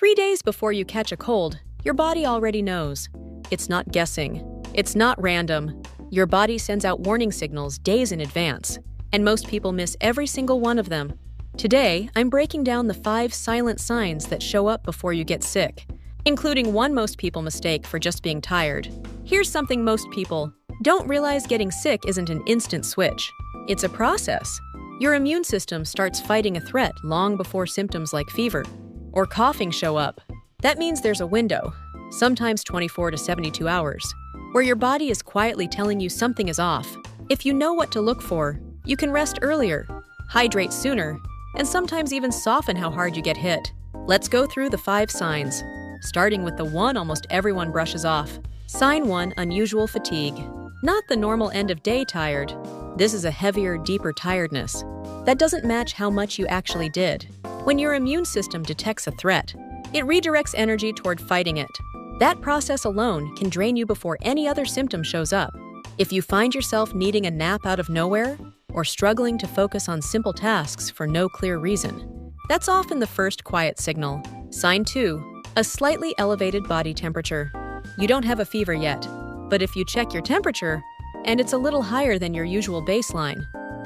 3 days before you catch a cold, your body already knows. It's not guessing. It's not random. Your body sends out warning signals days in advance, and most people miss every single one of them. Today, I'm breaking down the 5 silent signs that show up before you get sick, including one most people mistake for just being tired. Here's something most people don't realize: getting sick isn't an instant switch. It's a process. Your immune system starts fighting a threat long before symptoms like fever or coughing show up. That means there's a window, sometimes 24 to 72 hours, where your body is quietly telling you something is off. If you know what to look for, you can rest earlier, hydrate sooner, and sometimes even soften how hard you get hit. Let's go through the 5 signs, starting with the one almost everyone brushes off. Sign 1: unusual fatigue. Not the normal end-of-day tired. This is a heavier, deeper tiredness that doesn't match how much you actually did. When your immune system detects a threat, it redirects energy toward fighting it. That process alone can drain you before any other symptom shows up. If you find yourself needing a nap out of nowhere or struggling to focus on simple tasks for no clear reason, that's often the first quiet signal. Sign 2: a slightly elevated body temperature. You don't have a fever yet, but if you check your temperature and it's a little higher than your usual baseline,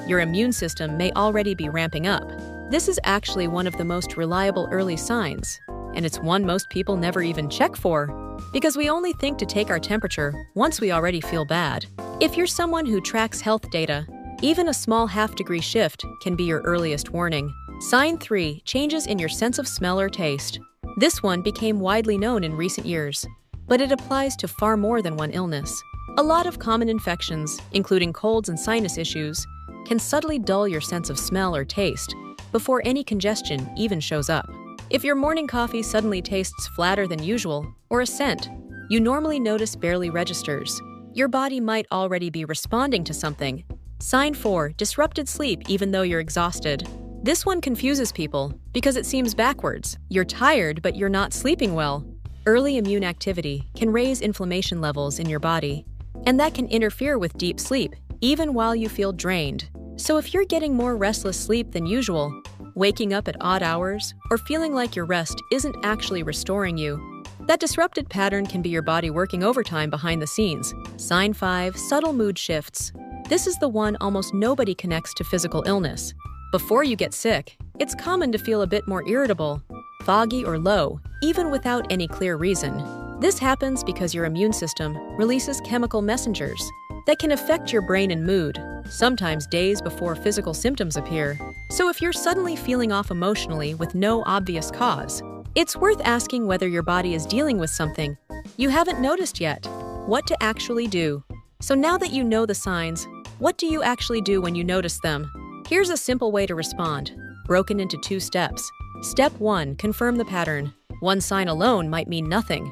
your immune system may already be ramping up. This is actually one of the most reliable early signs, and it's one most people never even check for, because we only think to take our temperature once we already feel bad. If you're someone who tracks health data, even a small half-degree shift can be your earliest warning. Sign 3: changes in your sense of smell or taste. This one became widely known in recent years, but it applies to far more than one illness. A lot of common infections, including colds and sinus issues, can subtly dull your sense of smell or taste before any congestion even shows up. If your morning coffee suddenly tastes flatter than usual, or a scent you normally notice barely registers, your body might already be responding to something. Sign 4: disrupted sleep even though you're exhausted. This one confuses people because it seems backwards. You're tired, but you're not sleeping well. Early immune activity can raise inflammation levels in your body, and that can interfere with deep sleep, even while you feel drained. So if you're getting more restless sleep than usual, waking up at odd hours, or feeling like your rest isn't actually restoring you, that disrupted pattern can be your body working overtime behind the scenes. Sign 5: subtle mood shifts. This is the one almost nobody connects to physical illness. Before you get sick, it's common to feel a bit more irritable, foggy, or low, even without any clear reason. This happens because your immune system releases chemical messengers that can affect your brain and mood, sometimes days before physical symptoms appear. So if you're suddenly feeling off emotionally with no obvious cause, it's worth asking whether your body is dealing with something you haven't noticed yet. What to actually do. So now that you know the signs, what do you actually do when you notice them? Here's a simple way to respond, broken into 2 steps. Step 1: confirm the pattern. One sign alone might mean nothing.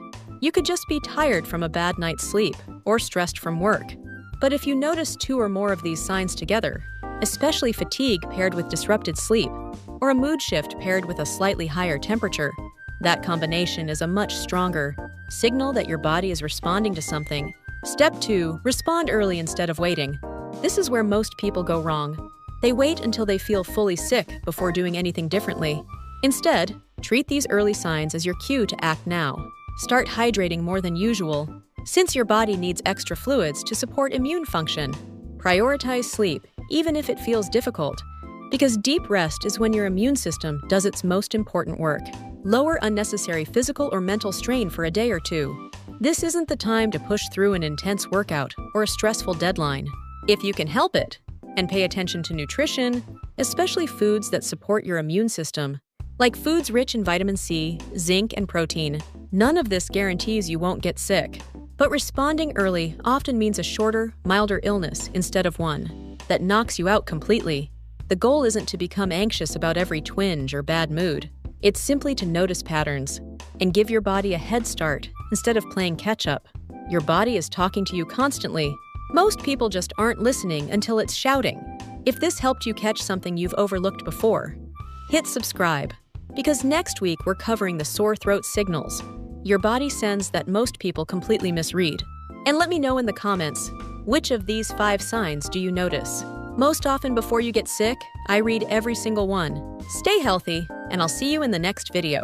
You could just be tired from a bad night's sleep or stressed from work. But if you notice 2 or more of these signs together, especially fatigue paired with disrupted sleep, or a mood shift paired with a slightly higher temperature, that combination is a much stronger signal that your body is responding to something. Step 2: respond early instead of waiting. This is where most people go wrong. They wait until they feel fully sick before doing anything differently. Instead, treat these early signs as your cue to act now. Start hydrating more than usual, since your body needs extra fluids to support immune function. Prioritize sleep, even if it feels difficult, because deep rest is when your immune system does its most important work. Lower unnecessary physical or mental strain for a day or 2. This isn't the time to push through an intense workout or a stressful deadline. If you can help it, and pay attention to nutrition, especially foods that support your immune system, like foods rich in vitamin C, zinc, and protein. None of this guarantees you won't get sick, but responding early often means a shorter, milder illness instead of one that knocks you out completely. The goal isn't to become anxious about every twinge or bad mood. It's simply to notice patterns and give your body a head start instead of playing catch-up. Your body is talking to you constantly. Most people just aren't listening until it's shouting. If this helped you catch something you've overlooked before, hit subscribe, because next week we're covering the sore throat signals your body sends that most people completely misread. And let me know in the comments, which of these 5 signs do you notice? Most often before you get sick, I read every single one. Stay healthy, and I'll see you in the next video.